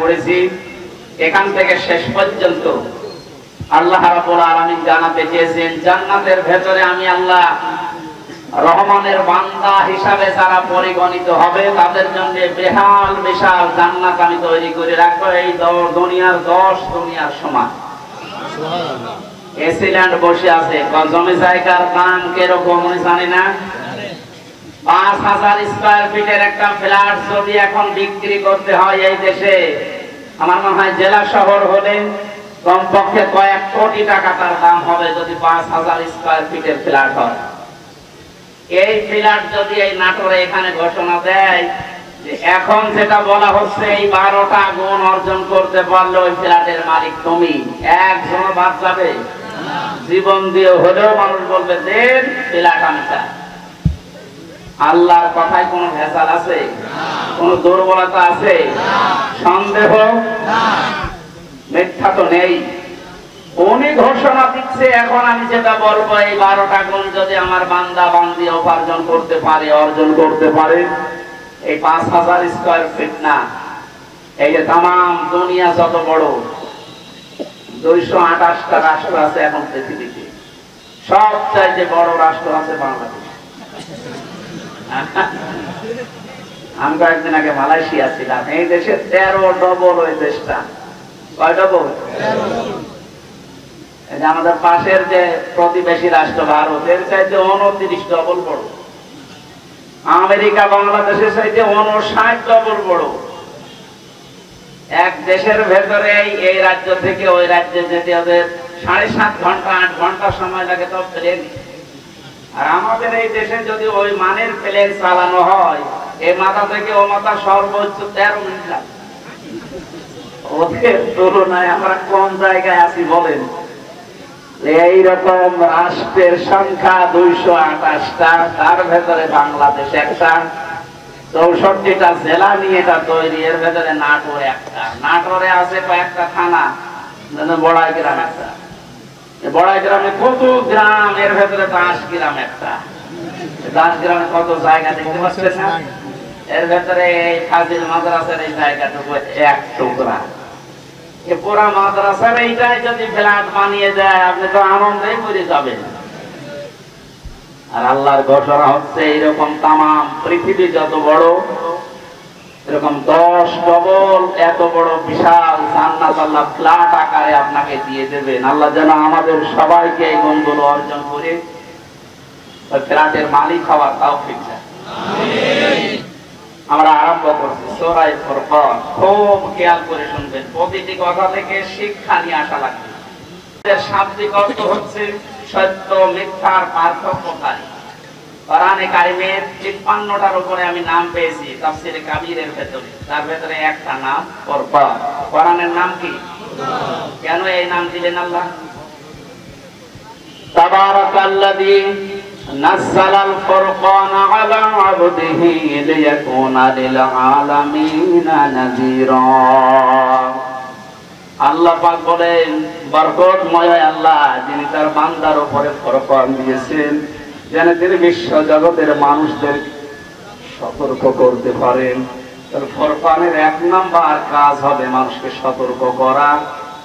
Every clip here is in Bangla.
পড়েছি, এখান থেকে শেষ পর্যন্ত আল্লাহ রাব্বুল আলামিন জানাতে চেয়েছেন জান্নাতের ভেতরে আমি আল্লাহ রহমানের বান্দা হিসাবে যারা পরিগণিত হবে তাদের জন্য বেহাল বিশাল জান্নাত আমি তৈরি করে রাখবো, এই দুনিয়ার 10 দুনিয়ার সমান। সুবহানাল্লাহ। এসিল্যান্ড বসে আছে, জমি জায়গার দাম কিরকম জানি না। 5000 স্কয়ার ফিটের একটা ফ্ল্যাট যদি এখন বিক্রি করতে হয় এই দেশে, আমার মনে হয় জেলা শহর হলে কমপক্ষে কয়েক কোটি টাকা তার দাম হবে যদি 5000 স্কয়ার ফিটের ফ্ল্যাট হয়। এই ফ্ল্যাট যদি এই নাটোরে এখানে ঘোষণা দেয় যে এখন যেটা বলা হচ্ছে এই 12টা গুণ অর্জন করতে পারলে ওই ফ্ল্যাটের মালিক তুমি, একজন বাদ যাবে? জীবন দিয়ে হলেও মানুষ বলবে দেন ফ্ল্যাট আমি চাই। আল্লাহর কথায় কোনো ভেজাল আছে? কোন দুর্বলতা আছে? সন্দেহ? মিথ্যা তো নেই। উনি ঘোষণা দিচ্ছে এখন আমি যেটা বলবো এই 12টা গুণ যদি আমার বান্দা বান্দি উপার্জন করতে পারে, অর্জন করতে পারে, এই 5000 স্কয়ার ফিট না, এই যে তামাম দুনিয়া যত বড় 228টা রাষ্ট্র আছে এখন পৃথিবীতে, সবচাইতে বড় রাষ্ট্র আছে বাংলাদেশ। আমি কয়েকদিন আগে মালয়েশিয়া ছিলাম, এই দেশে 13 ডবল ওই দেশটা। কয় ডবল? আমাদের পাশের যে প্রতিবেশী রাষ্ট্র ভারত, এর চাইতে 29 ডবল বড়। আমেরিকা বাংলাদেশের চাইতে 59 ডবল বড়। এক দেশের ভেতরে এই রাজ্য থেকে ওই রাজ্যে যেতে ওদের 7.5 ঘন্টা 8 ঘন্টা সময় লাগে তো প্লেন। আর আমাদের এই দেশে যদি ওই মানের প্লেন চালানো হয়, এই মাথা থেকে ও মাথা সর্বোচ্চ 13 মিনিট লাগে। ওদের তুলনায় আমরা কোন জায়গায় আছি বলেন? এইরকম রাষ্ট্রের সংখ্যা 228টা, তার ভেতরে বাংলাদেশ একটা। 64টা জেলা নিয়ে এটা তৈরি, এর ভেতরে নাটোর একটা। নাটোরে আছে কয়েকটা থানা, বড়াই গ্রাম একটা। বড়াই গ্রামে কত গ্রাম, এর ভেতরে 10 গ্রাম একটা। 10 গ্রামে কত জায়গা দেখতে পাচ্ছেন না? এর ভেতরে এই ফাজিল মাদ্রাসার এই জায়গাটুকু এক টুকরা। পুরা মাদ্রাসার এইটাই যদি ফ্ল্যাট বানিয়ে দেয় আপনি তো আনন্দে করে যাবেন। আর আল্লাহর ঘোষণা হচ্ছে এইরকম তামাম পৃথিবী যত বড়, এরকম 10 ডবল এত বড় বিশাল জান্নাত আল্লাহ ফ্ল্যাট আকারে আপনাকে দিয়ে দেবেন। আল্লাহ যেন আমাদের সবাইকে এই গুণগুলো অর্জন করে ওই ফ্ল্যাটের মালিক হওয়ার তৌফিক দেন। আমিন। আমরা আরম্ভ করছি সূরা ফুরকান। খুব খেয়াল করে শুনবেন, প্রতিটি কথা থেকে শিক্ষা নিয়ে আসা লাগবে। এর শাব্দিক অর্থ হচ্ছে সত্য মিথ্যার পার্থক্যকারী। কোরআনে কারিমের 53টার উপরে আমি নাম পেয়েছি তাফসীরে কাবীরের ভেতরে, তার ভেতরে একটা নাম ফুরকান। কোরআনের নাম কি? কেন এই নাম দিলেন আল্লাহ? তাবারাকাল্লাযী নাযালাল ফুরকানা আলা আবদিহি লিয়াকুনা লিল আলামিনা নাযীরা। আল্লাহ পাক বলেন বরকতময় আল্লাহ যিনি তার বান্দার উপরে ফুরকান দিয়েছেন যেন তিনি বিশ্ব জগতের মানুষদের সতর্ক করতে পারেন। তার ফুরকানের 1 নাম্বার কাজ হবে মানুষকে সতর্ক করা,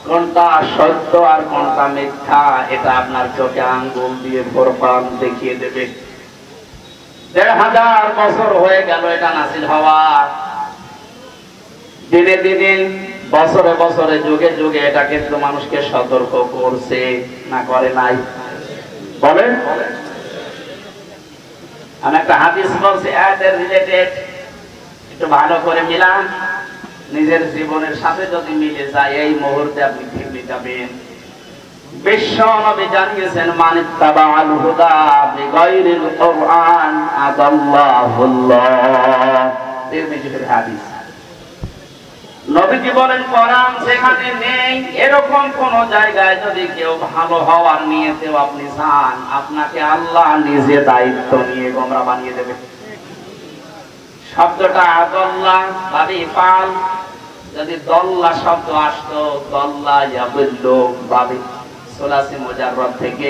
কোনটা সত্য আর কোনটা মিথ্যা এটা আপনার চোখে আঙ্গুল দিয়ে ফুরকান দেখিয়ে দেবে। 1000 বছর হয়ে গেল এটা নাযিল হওয়া, দিনে দিনে বছরে বছরে যুগে যুগে এটা কিন্তু মানুষকে সতর্ক করছে না করে নাই? বলেন। আমি একটা হাদিস বলছি এর রিলেটেড, একটু ভালো করে মিলান, নিজের জীবনের সাথে যদি মিলে যায় এই মুহূর্তে আপনি ঠিক যাবেন। বিশ্ব নবী জানিয়েছেন মান ইত্তাবাআল হুদা বিগাইরিল কুরআন আদাল্লাহুল্লাহ। তিরমিজির হাদিস। নবীজি বলেন কোরআন যেখানে নেই এরকম কোন জায়গায় যদি কেউ ভালো হওয়ার নিয়েতেও আপনি যান, আপনাকে আল্লাহ নিজে দায়িত্ব নিয়ে গোমরা বানিয়ে দেবে। শব্দটা আদাল্লাহ ভাবি পাল, যদি দল্লা শব্দ আসতো দল্লা ইয়াবিল্লু ভাবি সুলাসি মুজাররদ থেকে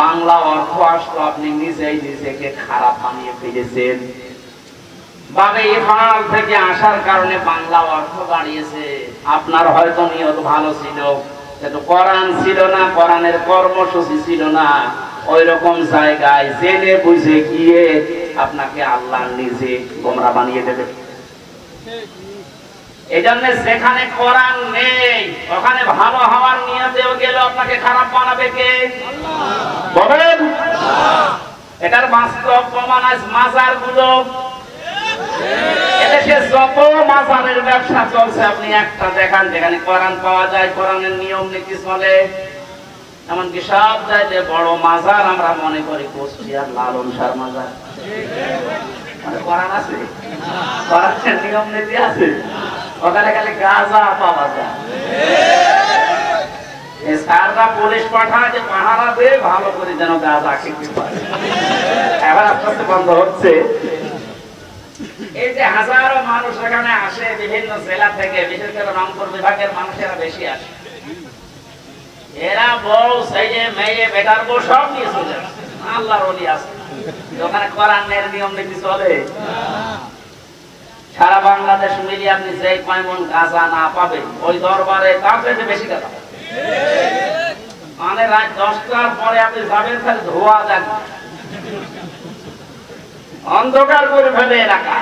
বাংলা অর্থ আসতো আপনি নিজেই নিজেকে খারাপ বানিয়ে ফেলেছেন। বাবে ইফাল থেকে আসার কারণে বাংলা অর্থ বাড়িয়েছে। আপনার হয়তো নিয়ত ভালো ছিল, কিন্তু কোরআন ছিল না, কোরআনের কর্মসূচি ছিল না। ওই রকম জায়গায় জেনে বুঝে গিয়ে আপনাকে আল্লাহ নিজে গোমরা বানিয়ে দেবে। এই জন্য যেখানে কোরআন নেই ওখানে ভালো হওয়ার নিয়তেও গেলে আপনাকে খারাপ বানাবে কে? বলেন। এটার বাস্তব প্রমাণ আজ মাজার গুলো। এদেশে যত মাজারের ব্যবসা চলছে আপনি একটা দেখান যেখানে কোরআন পাওয়া যায়, কোরআনের নিয়ম নীতি চলে। এমনকি সব চাইতে বড় মাজার আমরা মনে করি কুষ্টিয়ার লালন শাহ মাজার। কোরআন আছে, কোরআনের নিয়ম নীতি আছে, ওখানে খালি গাঁজা পাওয়া যায়। সাররা পুলিশ পাঠায় যে পাহারা দিয়ে ভালো করে যেন গাঁজা খেতে পারে। এবার আস্তে আস্তে বন্ধ হচ্ছে। এই যে হাজারো মানুষ এখানে আসে বিভিন্ন জেলা থেকে, বিশেষ করে রংপুর বিভাগের মানুষেরা বেশি আসে। এরা বউ ছেলে মেয়ে বেটার বউ সব নিয়ে চলে আসে। আল্লাহর ওলি আছে, ওখানে কোরআনের নিয়ম নীতি চলে। সারা বাংলাদেশ মিলিয়ে আপনি যে কয় মন গাঁজা না পাবেন ওই দরবারে তার চাইতে বেশি গাঁজা। মানে রাত 10টার পরে আপনি যাবেন খালি ধোয়া যান, অন্ধকার করে ফেলে এলাকা।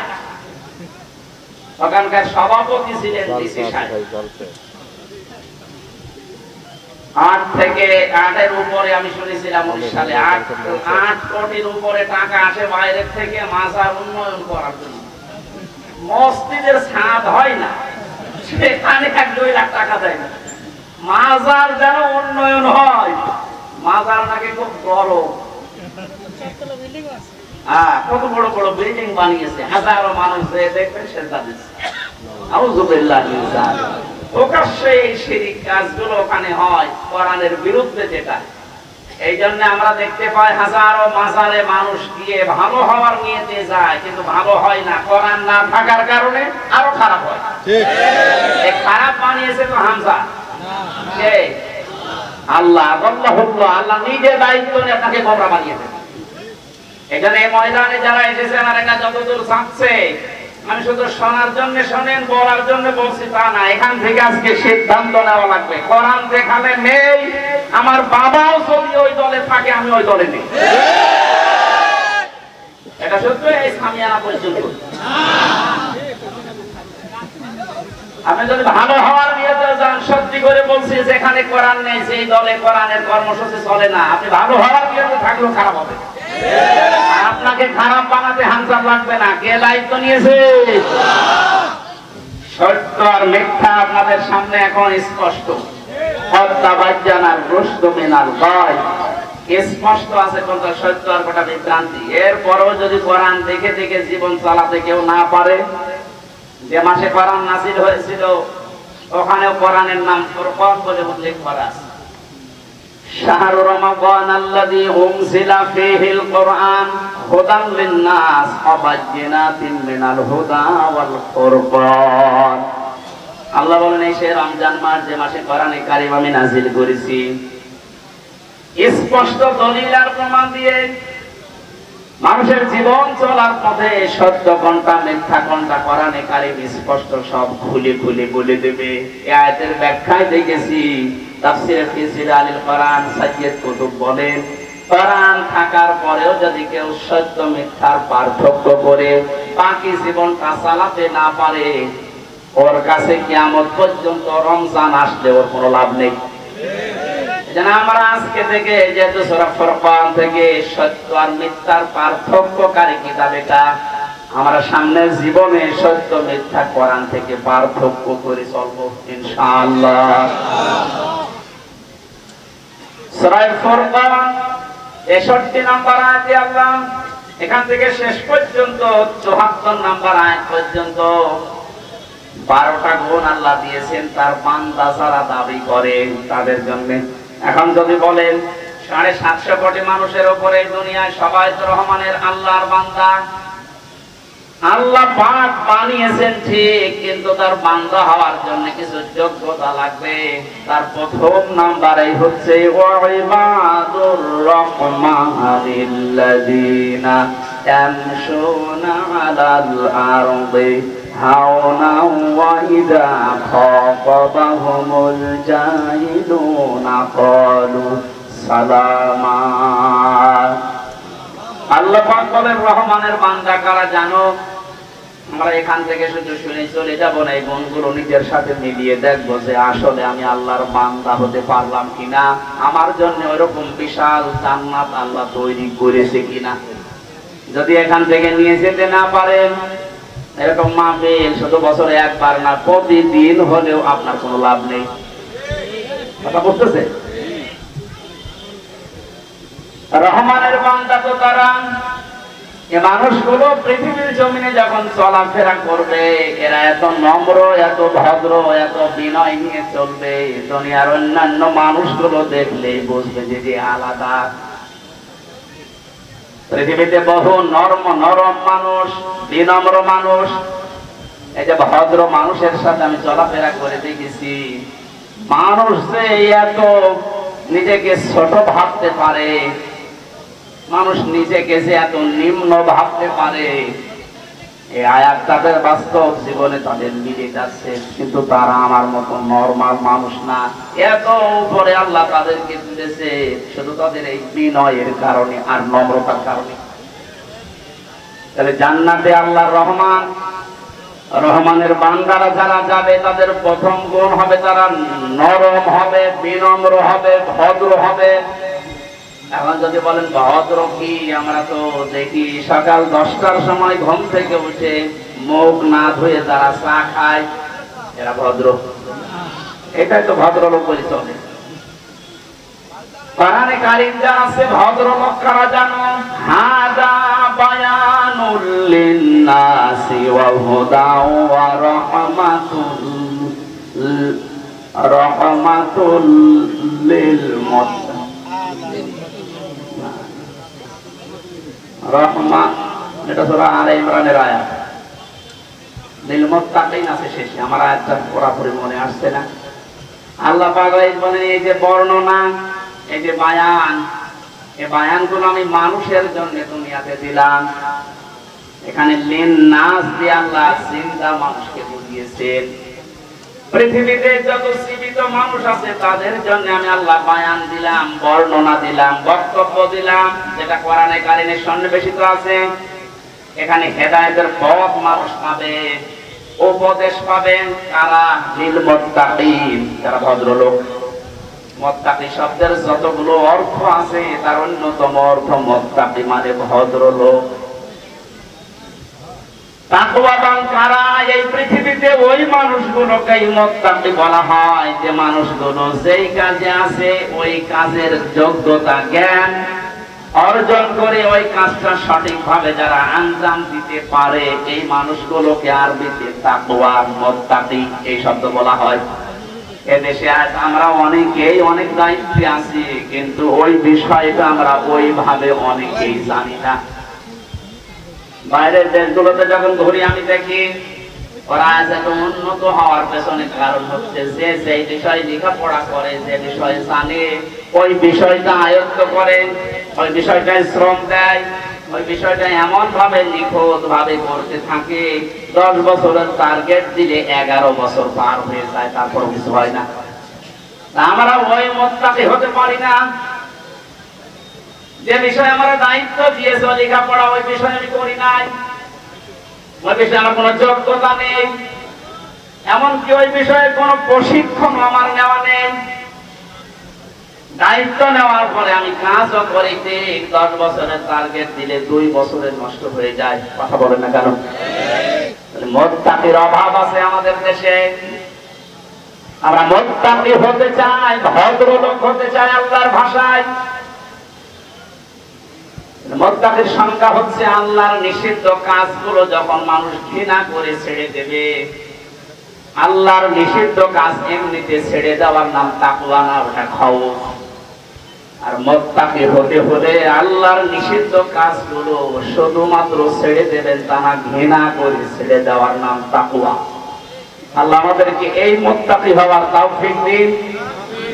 ওখানকার সভাপতি ছিলেন ডিসি সাহেব। 8 থেকে 8-এর উপরে আমি শুনেছিলাম 19 সালে 8 কোটির উপরে টাকা আসে বাইরে থেকে মাজার উন্নয়ন করার জন্য। মসজিদের ছাদ হয় না, সেখানে 1-2 লাখ টাকা দেয় না। মাজার যেন উন্নয়ন হয়। মাজার নাকি খুব বড়, কত বড় বড় বিল্ডিং বানিয়েছে, হাজারো মানুষ দেখবেন সেজদা দিচ্ছে। আউযুবিল্লাহ মিন যালিক। প্রকাশ্যে এই শিরক কাজগুলো ওখানে হয় কোরআনের বিরুদ্ধে যেটা। এই জন্য আমরা দেখতে পাই হাজারো মাজারে মানুষ গিয়ে ভালো হওয়ার নিয়তে যায়, কিন্তু ভালো হয় না। কোরআন না থাকার কারণে আরো খারাপ হয়। এই খারাপ বানিয়েছে তো হামজা কে? আল্লাহ। আল্লাহ নিজে দায়িত্ব নিয়ে আপনাকে গোমরা বানিয়ে দেবে। এখানে এই ময়দানে যারা এসেছেন আর এটা যতদূর থাকছে, আমি শুধু শোনার জন্য শোনেন, বলার জন্য বলছি তা না। এখান থেকে আজকে সিদ্ধান্ত নেওয়া লাগবে। কোরআন যেখানে নেই, আমার বাবাও যদি ওই দলে থাকে আমি ওই দলে নেই। এটা সত্য। এই সামিয়ানা পর্যন্ত আপনি যদি ভালো হওয়ার নিয়তে যান, সত্যি করে বলছি যেখানে কোরআন নেই সেই দলে কোরআনের কর্মসূচি চলে না। আপনি ভালো হওয়ার নিয়তে থাকলেও খারাপ হবে। আপনাকে খারাপ বানাতে হামজার লাগবে না। কে দায়িত্ব নিয়েছে? সত্য আর মিথ্যা আপনাদের সামনে এখন স্পষ্ট। স্পষ্ট আছে কোনটা সত্য আর কোনটা বিভ্রান্তি। এরপরও যদি কোরআন দেখে দেখে জীবন চালাতে কেউ না পারে, যে মাসে কোরআন নাযিল হয়েছিল ওখানেও কোরআনের নাম ফুরকান বলে উল্লেখ করা আছে। শাহরু রমাদান আল্লাযী উনজিলা ফীহিল কুরআন হুদান লিন-নাস ওয়া বায়্যিনাতিন মিনাল হুদা ওয়াল ফুরকান। আল্লাহ বলেন এই সে রমজান মাস যে মাসে কোরআনে কারীম আমি নাযিল করেছি, স্পষ্ট দলিল আর প্রমাণ দিয়ে মানুষের জীবন চলার পথে সত্য কোনটা মিথ্যা কোনটা কোরআনে কারীম স্পষ্ট সব খুলে খুলে বলে দেবে। এই আয়াতের ব্যাখ্যায় দেখেছি তাফসীরে ফি জিলালিল কোরআন সাইয়্যিদ কুতুব বলেন, কোরআন থাকার পরেও যদি কেউ সত্য মিথ্যার পার্থক্য করে বাকি জীবনটা চালাতে না পারে, ওর কাছে কিয়ামত পর্যন্ত রমজান আসলে ওর কোনো লাভ নেই। যেন আমরা আজকে থেকে যেহেতু সূরা ফুরকান থেকে সত্য আর মিথ্যার পার্থক্যকারী কিতাব এটা, আমরা সামনের জীবনে সত্য মিথ্যা কোরআন থেকে পার্থক্য করে চলবো ইনশাআল্লাহ। সূরা ফুরকান ৬৩ নম্বর আয়াতে আল্লাহ এখান থেকে শেষ পর্যন্ত ৭৪ নম্বর আয়াত পর্যন্ত 12টা গুণ আল্লাহ দিয়েছেন তার বান্দা যারা দাবি করে তাদের জন্য। এখন যদি বলেন ৭৫০ কোটি মানুষের উপরে দুনিয়ায় সবাই তো রহমানের আল্লাহর বান্দা, আল্লাহ পাক বানিয়েছেন ঠিক, কিন্তু তার বান্দা হওয়ার জন্য কিছু যোগ্যতা লাগবে। তার প্রথম নাম্বারই হচ্ছে ওয়া ইবাদুর রহমানিল্লাযিনা ইয়ামশুনা আলাল আরদি হাওনা ওয়া ইযা খাতাবাহুমুল জাহিলুনা ক্বালু সালামা। আল্লাহ পাক বলেন, রহমানের বান্দা কারা জানো? আমরা এখান থেকে শুধু শুনে চলে যাব না, এই গুণগুলো নিজের সাথে মিলিয়ে দেখবো যে আসলে আমি আল্লাহর বান্দা হতে পারলাম কিনা, আমার জন্য ওইরকম বিশাল জান্নাত আল্লাহ তৈরি করেছে কিনা। যদি এখান থেকে নিয়ে যেতে না পারেন, এরকম মাহফিল শুধু বছরে একবার না, প্রতিদিন হলেও আপনার কোনো লাভ নেই। কথা বুঝতেছে? রহমানের বান্দা তো তারা, এ মানুষগুলো পৃথিবীর জমিনে যখন চলাফেরা করবে, এরা এত নম্র, এত ভদ্র, এত বিনয় নিয়ে চলবে, দুনিয়ার অন্যান্য মানুষগুলো দেখলেই বুঝবে যে আলাদা। পৃথিবীতে বহু নরম মানুষ, বিনম্র মানুষ, এই যে ভদ্র মানুষের সাথে আমি চলাফেরা করে দেখেছি। মানুষ যে এত নিজেকে ছোট ভাবতে পারে, মানুষ নিজেকে যে এত নিম্ন ভাবতে পারে, এই আয়াত তাদের বাস্তব জীবনে তাদের মিলে যাচ্ছে। কিন্তু তারা আমার মতো নরমাল মানুষ না, এত উপরে আল্লাহ তাদেরকে তুলেছে শুধু তাদের এই বিনয়ের কারণে আর নম্রতার কারণে। তাহলে জান্নাতে আল্লাহর রহমান, রহমানের বান্দারা যারা যাবে তাদের প্রথম গুণ হবে তারা নরম হবে, বিনম্র হবে, ভদ্র হবে। এখন যদি বলেন ভদ্র কি, আমরা তো দেখি সকাল 10টার সময় ঘুম থেকে উঠে মুখ না ধুয়ে যারা চা খায়, এরা ভদ্র। এটাই তো ভদ্রলোক বলে চলে। কোরআনে কারীম যা আছে ভদ্রলোক কারা জানো? হাদা বায়ানুল লিন্নাসি ওয়া হুদাও ওয়া রাহমাতুল লিল মুত্তাকিন। রহমা, এটা সূরা আলে ইমরানের আয়াত। লিল মুত্তাকিন আছে শেষে, আমার আয়াতটা পুরোপুরি মনে আসছে না। আল্লাহ পাক বলেন, এই যে বর্ণনা, এই যে বায়ান, এই বায়ানগুলো আমি মানুষের জন্য দুনিয়াতে দিলাম। এখানে লিন্নাস দিয়ে আল্লাহ জিন্দা মানুষকে বুঝিয়েছেন। পৃথিবীতে যত জীবিত মানুষ আছে তাদের জন্য আমি আল্লাহ বায়ান দিলাম, বর্ণনা দিলাম, বক্তব্য দিলাম, যেটা কোরআনে কারীমে সন্নিবেশিত আছে। এখানে হেদায়েতের পথ মানুষ পাবে, উপদেশ পাবেন কারা? লিল মুত্তাকিন, যারা ভদ্রলোক। মুত্তাকি শব্দের যতগুলো অর্থ আছে তার অন্যতম অর্থ মুত্তাকি মানে ভদ্রলোক। তাকওয়াবান কারা? এই পৃথিবীতে ওই মানুষগুলোকেই মুত্তাকি বলা হয় যে মানুষগুলো যেই কাজে আছে ওই কাজের যোগ্যতা জ্ঞান অর্জন করে ওই কাজটা সঠিকভাবে যারা আঞ্জাম দিতে পারে, এই মানুষগুলোকে আরবিতে তাকওয়া, মুত্তাকি এই শব্দ বলা হয়। এদেশে আজ আমরা অনেকেই অনেক দায়িত্বে আছি, কিন্তু ওই বিষয়টা আমরা ওইভাবে অনেকেই জানি না। বাইরের দেশগুলোতে যখন ঘুরি আমি দেখি ওরা আজ এত উন্নত হওয়ার পেছনে কারণ হচ্ছে যে সেই বিষয় লেখাপড়া করে, যে বিষয় জানে, ওই বিষয়টা আয়ত্ত করে, ওই বিষয়টায় শ্রম দেয়, ওই বিষয়টা এমন ভাবে নিখুঁত ভাবে করতে থাকে, 10 বছরের টার্গেট দিলে 11 বছর পার হয়ে যায়, তারপর কিছু হয় না। আমরা ওই মুত্তাকি হতে পারি না। যে বিষয়ে আমরা দায়িত্ব দিয়েছে লেখাপড়া, ওই বিষয়ে আমি করি নাই, ওই বিষয়ে আমার কোনো যোগ্যতা নেই, এমনকি ওই বিষয়ে কোনো প্রশিক্ষণ আমার নেওয়া নেই। দায়িত্ব নেওয়ার পরে আমি কাজও করি, 10 বছরের টার্গেট দিলে 2 বছরে নষ্ট হয়ে যায়। কথা বলেন না কেন? মুত্তাকির অভাব আছে আমাদের দেশে। আমরা মুত্তাকি হতে চাই, ভদ্রলোক হতে চাই আল্লাহর ভাষায়। মুত্তাকির সংজ্ঞা হচ্ছে আল্লাহর নিষিদ্ধ কাজগুলো যখন মানুষ ঘৃণা করে ছেড়ে দেবে। আল্লাহর নিষিদ্ধ কাজ এমনিতে ছেড়ে দেওয়ার নাম তাকওয়া না, ওটা খাউফ। আর মুত্তাকি হতে হলে আল্লাহর নিষিদ্ধ কাজগুলো শুধুমাত্র ছেড়ে দেবেন, তা না ঘৃণা করে ছেড়ে দেওয়ার নাম তাকওয়া। আল্লাহ আমাদেরকে এই মুত্তাকি হওয়ার তৌফিক দিন,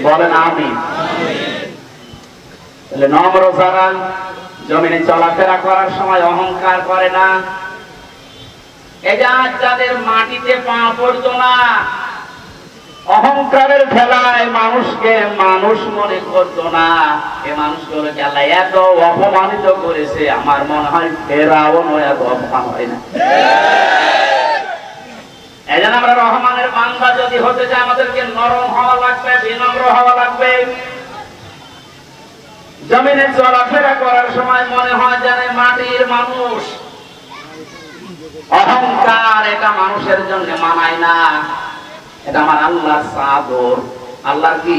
বলেন আমিন। তাহলে নম্র যারা, জমিনে চলাফেরা করার সময় অহংকার করে না। এই যে আজ যাদের মাটিতে পা পড়তো না, অহংকারের খেলায় মানুষকে মানুষ মনে করতো না, এ মানুষগুলোকে আল্লাহ এত অপমানিত করেছে, আমার মনে হয় ফেরাউনও এত অপমান হয় না। এই জন্য আমরা রহমানের বান্দা যদি হতে চাই, আমাদেরকে নরম হওয়া লাগবে, বিনম্র হওয়া লাগবে। জমিনে চলাফেরা করার সময় মনে হয় যেন মাটির মানুষ। অহংকার এটা মানুষের জন্য মানায় না, এটা আমার আল্লাহর চাদর। আল্লাহর কি?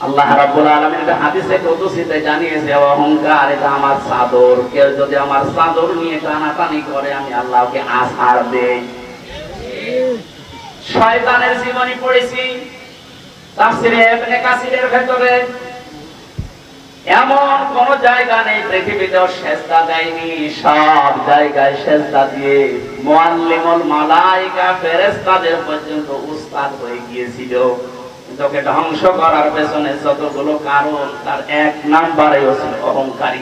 আল্লাহ রাব্বুল আলামিন এটা হাদিসে কুদসিতে জানিয়েছে, অহংকার এটা আমার চাদর। কেউ যদি আমার চাদর নিয়ে টানাটানি করে, আমি আল্লাহকে আছাড় দেই। শয়তানের জীবনী পড়েছি তাফসীরে ইবনে কাসিরের ভেতরে। এমন কোন জায়গা নেই পৃথিবীতে সেজদা দেয়নি, সব জায়গায় সেজদা দিয়ে মুআল্লিমুল মালায়েকা ফেরেশতাদের পর্যন্ত উস্তাদ হয়ে গিয়েছিল। তোকে ধ্বংস করার পেছনে যতগুলো কারণ, তার এক নাম্বারে হচ্ছে অহংকারী।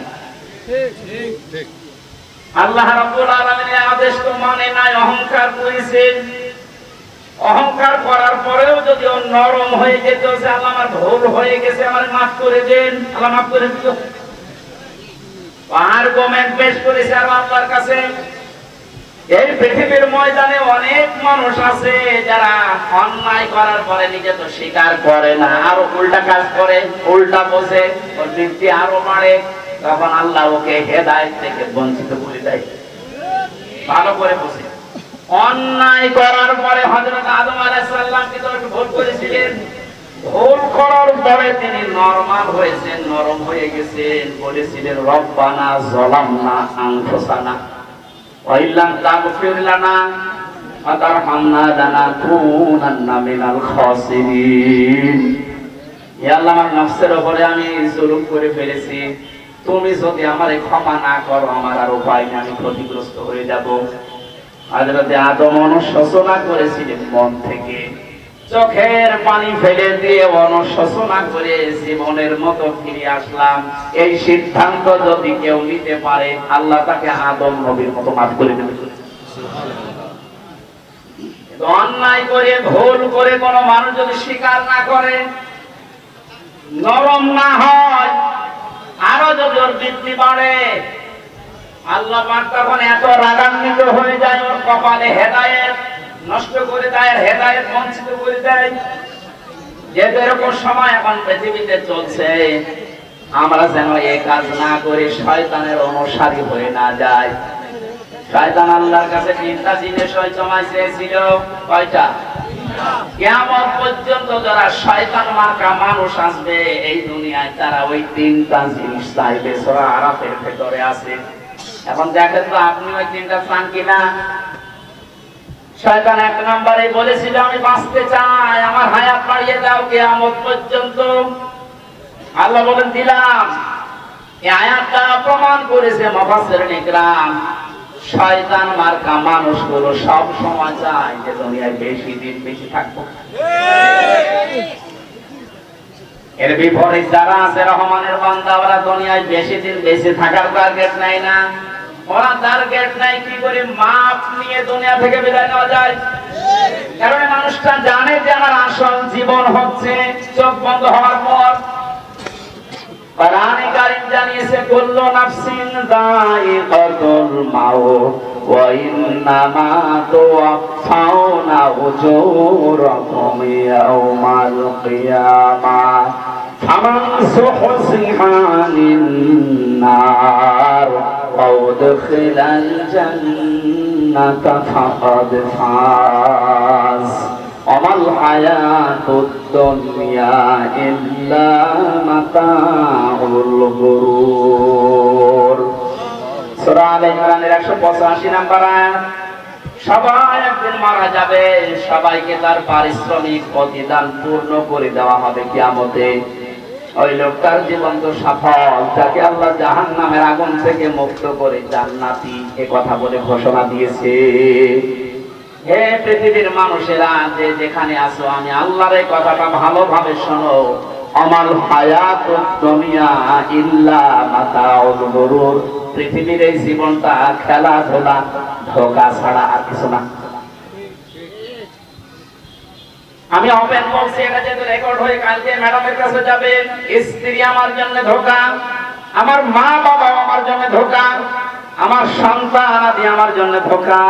আল্লাহ রাব্বুল আলামিনের আদেশ তো মানে নাই, অহংকার করেছে। অহংকার করার পরেও যদি ও নরম হয়ে যেত, যে আল্লাহ আমার ভুল হয়ে গেছে, আমার মাফ করে দেন, আল্লাহ মাফ করে দিত। আর্গুমেন্ট পেশ করেছে আর আল্লাহর কাছে। এই পৃথিবীর ময়দানে অনেক মানুষ আছে যারা অন্যায় করার পরে নিজে তো স্বীকার করে না, আরো উল্টা কাজ করে, উল্টা বোঝে, ওর বৃত্তি আরো বাড়ে। তখন আল্লাহ ওকে হেদায়েত থেকে বঞ্চিত করে দেয়। ভালো করে বোঝে, অন্যায় করার পরে হযরত আদম আলাইহিস সালাম কি তো ভুল করেছিলেন? ভুল করার পরে তিনি নরমাল হয়েছেন, নরম হয়ে গেছেন, বলেছিলেন রব্বানা যালামনা আনফুসানা ওয়া ইল্লাম তাগফির লানা ওয়া তারহামনা লানাকুনান্না মিনাল খাসিরিন। হে আল্লাহ, আমার নফসের উপরে আমি জুলুম করে ফেলেছি, তুমি যদি আমারে ক্ষমা না করো, আমার আর উপায় নেই, আমি ক্ষতিগ্রস্ত হয়ে যাব। হযরত আদম অনুশোচনা করেছিলেন মন থেকে, চোখের পানি ফেলে দিয়ে অনুশোচনা করে জীবনের মতো ফিরে আসলাম। এই সিদ্ধান্ত যদি কেউ নিতে পারে, আল্লাহ তাকে আদম নবীর মতো মাফ করে দেবে। অন্যায় করে, ভুল করে কোন মানুষ যদি স্বীকার না করে, নরম না হয়, আরো যদি ওর বৃদ্ধি বাড়ে, আল্লাহ পাক তখন এত রাগান্বিত হয়ে যায়, ওর কপালে হেদায়েত নষ্ট করে দেয়, হেদায়েত বঞ্চিত করে দেয়। যেহেতু এরকম সময় এখন পৃথিবীতে চলছে, আমরা যেন এই কাজ না করে শয়তানের অনুসারী হয়ে না যাই। শয়তান আল্লাহর কাছে তিনটা জিনিস জমাইছিল। কয়টা? কিয়ামত পর্যন্ত যারা শয়তান মার্কা মানুষ আসবে এই দুনিয়ায়, তারা ওই তিনটা জিনিস চাইবে। সূরা আরাফের ভেতরে আছে। এখন দেখেন তো আপনি ওই তিনটা চান কিনা? শয়তান এক নম্বরে বলেছিল, আমি বাঁচতে চাই, আমার হায়াত বাড়িয়ে দাও কিয়ামত পর্যন্ত। আল্লাহ বলেন দিলাম। এই আয়াতটা প্রমাণ করেছে মুফাসসিরিন ইকরাম, শয়তান মার্কা মানুষগুলো সব সময় চায় যে দুনিয়ায় বেশি দিন বেশি থাকবো। এর বিপরীত যারা আছে রহমানের বান্দা, ওরা দুনিয়ায় বেশি দিন বেশি থাকার টার্গেট নেয় না। ওরা টার্গেট নাই কি করে মাপ নিয়ে দুনিয়া থেকে বিদায় নেওয়া যায়। কারণ মানুষটা জানে যে আমার আসল জীবন হচ্ছে চোখ বন্ধ হওয়ার পর। কোরআনে কারীম জানিয়েছে, কুল্লু নাফসিন যায়িকাতুল মাউত ওয়া ইন্নামা তুওয়াফাউনা উজুরাকুম ইয়াওমাল কিয়ামাহ ফামান যুহজিহা আনিন নার ওয়া উদখিলাল জান্নাতা ফাকাদ ফাজ ওয়ামাল হায়াতুদ দুনিয়া ইল্লা মাতাউল গুরুর। সূরা আলে ইমরানের 185 নম্বর আয়াত। সবাই একদিন মারা যাবে, সবাইকে তার পারিশ্রমিক প্রতিদান পূর্ণ করে দেওয়া হবে কিয়ামতে। ওই লোকটার জীবন তো সফল, যাকে আল্লাহ জাহান্নামের আগুন থেকে মুক্ত করে জান্নাতি এ কথা বলে ঘোষণা দিয়েছে। হে পৃথিবীর মানুষেরা, যে যেখানে আছো, আমি আল্লাহর এই কথাটা ভালোভাবে শোনো। আমাল হায়াতুদ দুনিয়া ইল্লা মাতাউল গুরুর, পৃথিবীর এই জীবনটা খেলাধুলা ধোঁকা ছাড়া আর কিছু না। আমি ওপেন বলছি, এটা যেহেতু রেকর্ড হয়ে কালকে ম্যাডামের কাছে যাবে। স্ত্রী আমার জন্য ধোঁকা, আমার মা বাবা আমার জন্য ধোঁকা, আমার সন্তান আদি আমার জন্য ধোঁকা,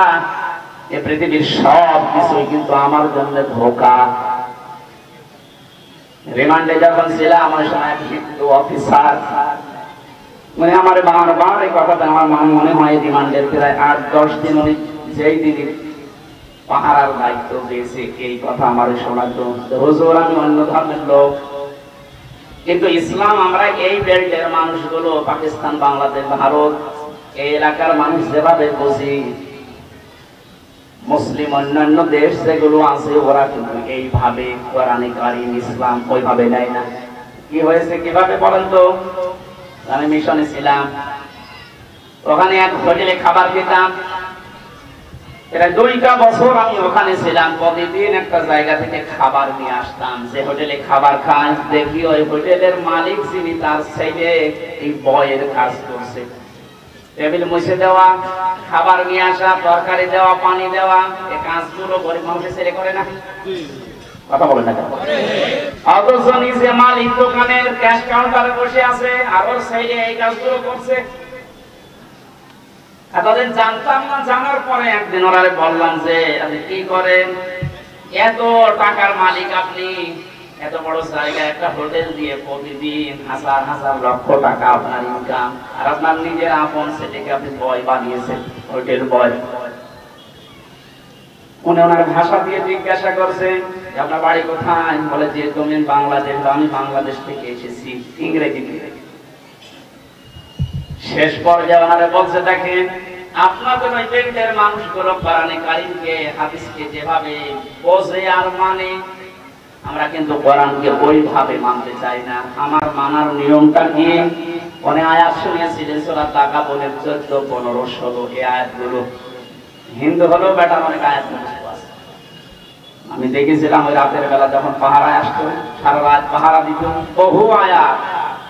এই পৃথিবীর সব কিছুই কিন্তু আমার জন্য ধোঁকা। রিমান্ডে যখন ছিলাম আমার সময় হিন্দু অফিসার মানে আমার বারবার এই কথাটা আমার মনে হয় রিমান্ডের প্রায় 8-10 দিন উনি যেই দিন পাহারার দায়িত্ব দিয়েছে এই কথা আমার শোনাতো। হুজুর আমি অন্য ধর্মের লোক, কিন্তু ইসলাম আমরা এই বেল্টের মানুষগুলো পাকিস্তান, বাংলাদেশ, ভারত এই এলাকার মানুষ যেভাবে বুঝি, মুসলিম অন্যান্য দেশ যেগুলো আছে ওরা কিন্তু এইভাবে কোরআনে কারীম ইসলাম ওইভাবে নেয় না। কি হয়েছে কিভাবে বলেন তো? আমি মিশনে ছিলাম, ওখানে এক হোটেলে খাবার খেতাম, এটা 2টা বছর আমি ওখানে ছিলাম। প্রতিদিন একটা জায়গা থেকে খাবার নিয়ে আসতাম, যে হোটেলে খাবার খাই দেখি ওই হোটেলের মালিক যিনি তার ছেলে এই বয়ের কাজ করছে। টেবিল মুছে দেওয়া, খাবার নিয়ে আসা, তরকারি দেওয়া, পানি দেওয়া, এই কাজগুলো গরিব মানুষের ছেলে করে না। কথা বলেন না কেন? অথচ নিজে মালিক দোকানের ক্যাশ কাউন্টারে বসে আছে আর ওর ছেলে এই কাজগুলো করছে। এতদিন জানতাম না, জানার পরে একদিন ওরা বললাম যে আপনি কি করেন? এত টাকার মালিক আপনি, এত বড় জায়গায় একটা হোটেল দিয়ে প্রতিদিন হাজার হাজার লক্ষ টাকা আপনার ইনকাম, আর আপনার নিজের আপন ছেলেকে আপনি বয় বানিয়েছেন, হোটেল বয়। উনি ওনার ভাষা দিয়ে জিজ্ঞাসা করছে আপনার বাড়ি কোথায়? বলে যে তুমি বাংলাদেশ। আমি বাংলাদেশ থেকে এসেছি, ইংরেজিতে। শেষ পর্যায়ে ওনারা বলছে দেখেন আপনাদের ওই বেল্টের মানুষগুলো কোরআনে কারীমকে হাদিসকে যেভাবে বোঝে আর মানে, আমরা কিন্তু কোরআনকে ওইভাবে মানতে চাই না। আমার মানার নিয়মটা কি? অনেক আয়াত শুনিয়েছিলেন সূরা তাকাবুনের 14, 15, 16 এই আয়াতগুলো। হিন্দু হলেও বেটার অনেক আয়াত মুখস্থ আছে। আমি দেখেছিলাম ওই রাতের বেলা যখন পাহারায় আসতো, সারা রাত পাহারা দিত, বহু আয়াত।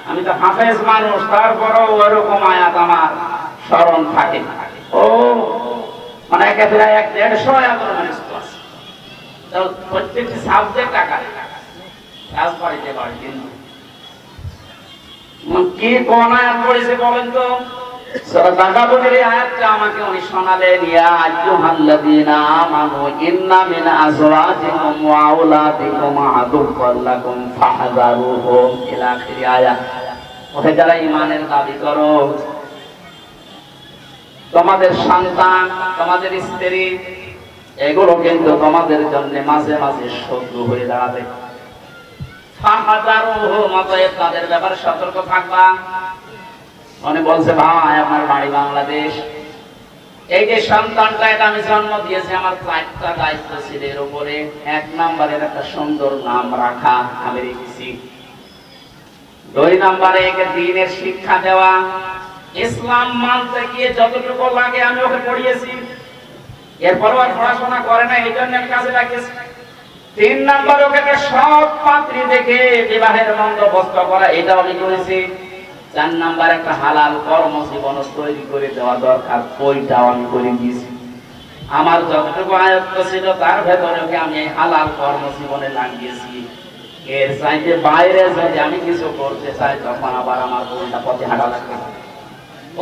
আমি তো হাফেজ মানুষ, তারপরেও ওরকম আয়াত আমার স্মরণ থাকে। ও মানে একেবারে 100-150 আয়াত মুখস্থ আছে। তো প্রত্যেকটি সাবজেক্ট আকারে কাজ করিতে পারে। কিন্তু কি কোন আয়াত পড়েছে বলেন তো? সূরা তাকাবুনের আয়াতটা আমাকে উনি শোনালেন, ইয়া আইয়ুহাল্লাযীনা আমানু ইন্না মিন আযওয়াজিকুম ওয়া আওলাদিকুম আদুওয়াল লাকুম ফাহযারুহুম ইলা আখির আয়াত। ওহে যারা ঈমানের দাবি করো, তোমাদের সন্তান, তোমাদের স্ত্রী এগুলো কিন্তু তোমাদের জন্য মাঝে মাঝে শত্রু হয়ে দাঁড়াবে। ফাহযারুহুম, অতএব তাদের ব্যাপারে সতর্ক থাকবা। উনি বলছে ভাই আপনার বাড়ি বাংলাদেশ, এই যে সন্তানটা এটা আমি জন্ম দিয়েছি, আমার 4টা দায়িত্ব ছিল এর উপরে। 1 নম্বরের একটা সুন্দর নাম রাখা আমি রেখেছি। 2 নম্বরে একে দ্বীনের শিক্ষা দেওয়া, ইসলাম মানতে গিয়ে যতটুকু লাগে আমি ওকে পড়িয়েছি। এরপরও আর পড়াশোনা করে না, এই জন্য আমি কাজে লাগিয়েছি। 3 নম্বরে ওকে সৎ পাত্রী দেখে বিবাহের বন্দোবস্ত করা, এটাও আমি করেছি। 4 নাম্বার একটা হালাল কর্মজীবন তৈরি করে দেওয়া দরকার, ওইটাও আমি করে দিয়েছি। আমার যতটুকু আয়ত্ত ছিল তার ভেতরে ওকে আমি হালাল কর্মজীবনে লাগিয়েছি। এর চাইতে বাইরে যদি আমি কিছু করতে চাই তখন আবার আমার উল্টা পথে হাঁটা লাগবে।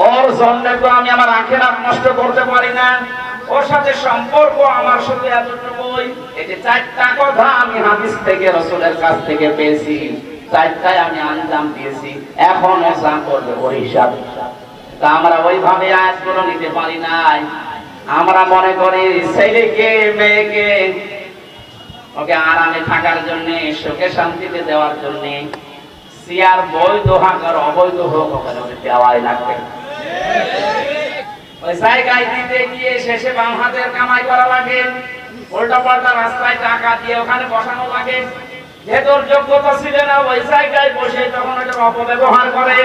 ওর জন্য তো আমি আমার আখিরাত নষ্ট করতে পারি না। ওর সাথে সম্পর্ক আমার সাথে এতটুকুই। এই যে 4টা কথা আমি হাদিস থেকে, রাসূলের কাছ থেকে পেয়েছি, 4টায় আমি আঞ্জাম দিয়েছি। এখন যা করবে ওর হিসাব। তা আমরা ওইভাবে আয়াতগুলো নিতে পারি নাই। আমরা মনে করি ছেলেকে মেয়েকে ওকে আরামে থাকার জন্য, সুখে শান্তিতে দেওয়ার জন্য সিয়ার বৈধ হোক আর অবৈধ হোক ওখানে ওকে দেওয়াই লাগবে। ওই জায়গায় দিতে গিয়ে শেষে বাম হাতের কামাই করা লাগে, উল্টা পাল্টা রাস্তায় টাকা দিয়ে ওখানে বসানো লাগে। যেহেতু যোগ্যতা ছিল না ওই জায়গায় বসে তখন ওটা অপব্যবহার করে।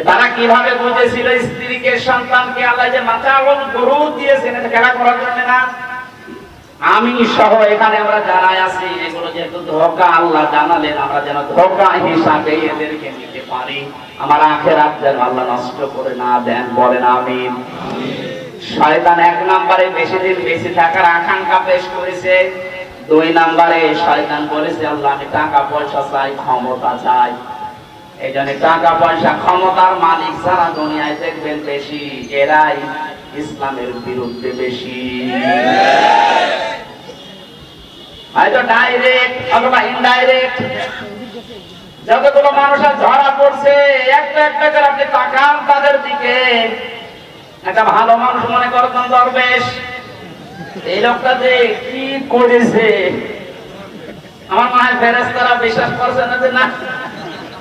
তারা কিভাবে বুঝেছিল স্ত্রীকে, সন্তানকে আল্লাহ যে মাতাউল গুরুর দিয়েছেন, এটা খেলা করার জন্য না। আমি সহ এখানে আমরা যারা আছি, এগুলো যেহেতু ধোঁকা আল্লাহ জানালেন, আমরা যেন ধোঁকা হিসাবে এদেরকে নিতে পারি। আমার আখিরাত যেন আল্লাহ নষ্ট করে না দেন, বলেন আমিন। শয়তান 1 নম্বরে বেশি দিন বেঁচে থাকার আকাঙ্ক্ষা পেশ করেছে। 2 নম্বরে শয়তান বলেছে আল্লাহ আমি টাকা পয়সা চাই, ক্ষমতা চাই। এই জন্য টাকা পয়সা ক্ষমতার মালিক যারা দুনিয়ায় দেখবেন বেশি, এরাই ইসলামের বিরুদ্ধে বেশি। হয়তো ডাইরেক্ট অথবা ইনডাইরেক্ট যতগুলো মানুষের ধরা পড়ছে, একটা একটা করে আপনি তাকান তাদের দিকে। একটা ভালো মানুষ মনে করতেন দরবেশ, এই লোকটা যে কি করেছে, আমার মনে হয় ফেরেশতারা বিশ্বাস করছে না যে না,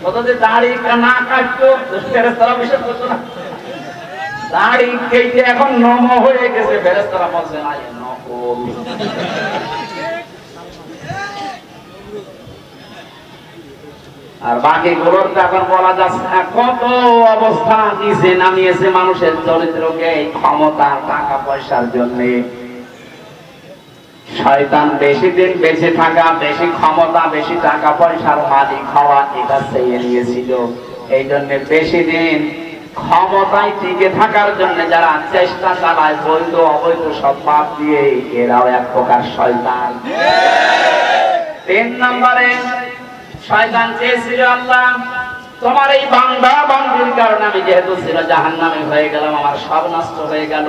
কত যে দাড়ি না কাটতো ফেরেশতারা বিশ্বাস করতো না। দাড়ি কেটে এখন নম হয়ে গেছে, ফেরেশতারা বলছে না নকল। আর বাকি গুলোর তো এখন বলা যাচ্ছে না, কত অবস্থা নিচে নামিয়েছে মানুষের চরিত্রকে এই ক্ষমতা টাকা পয়সার জন্য। শয়তান বেশি দিন বেঁচে থাকা, বেশি ক্ষমতা, বেশি টাকা পয়সার মালিক হওয়া এটা চেয়ে নিয়েছিল। এই জন্য বেশি দিন ক্ষমতায় টিকে থাকার জন্য যারা চেষ্টা চালায় বৈধ অবৈধ সব বাদ দিয়ে, এরাও এক প্রকার শয়তান। 3 নম্বরে শয়তান চেয়েছিল আল্লাহ তোমার এই বান্দা বান্দির কারণে আমি যেহেতু ছিল জাহান্নামে হয়ে গেলাম, আমার সব নষ্ট হয়ে গেল,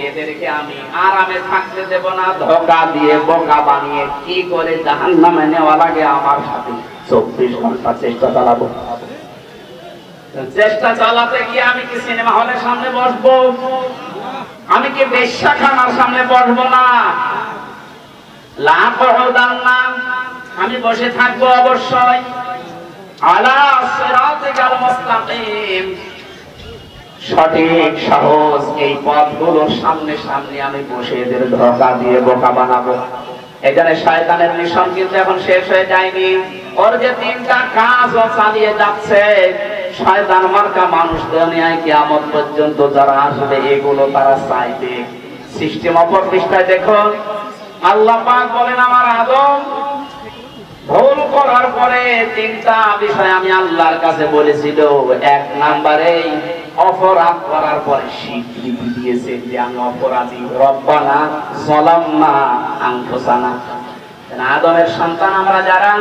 এদেরকে আমি আরামে থাকতে দেব না, ধোঁকা দিয়ে বোকা বানিয়ে কি করে জাহান্নামে নেওয়া লাগে আমার সাথে 24 ঘন্টা চেষ্টা চালাবো। চেষ্টা চালাতে গিয়ে আমি কি সিনেমা হলের সামনে বসবো, আমি কি বেশ্যাখানার সামনে বসবো না, লাভ হদান না, আমি বসে থাকবো অবশ্যই আলা সিরাতিকাল মুস্তাকিম, সঠিক সহজ এই পথগুলোর সামনে সামনে আমি বসে এদের ধোঁকা দিয়ে বোকা বানাবো। এখানে শয়তানের মিশন কিন্তু এখন শেষ হয়ে যায়নি, ওর যে 3টা কাজ ও চালিয়ে যাচ্ছে। শয়তান মার্কা মানুষ দুনিয়ায় কিয়ামত পর্যন্ত যারা আসবে এগুলো তারা চাইবে। সিস্টেম অপর পৃষ্ঠায় দেখুন, আল্লাহ পাক বলেন আমার আদম ভুল করার পরে 3টা বিষয় আমি আল্লাহর কাছে বলেছিল। 1 নম্বরে অপরাধ করার পরে স্বীকৃতি দিয়েছে যে আমি অপরাধী, রব্বানা যালামনা আনফুসানা। আদমের সন্তান আমরা যারা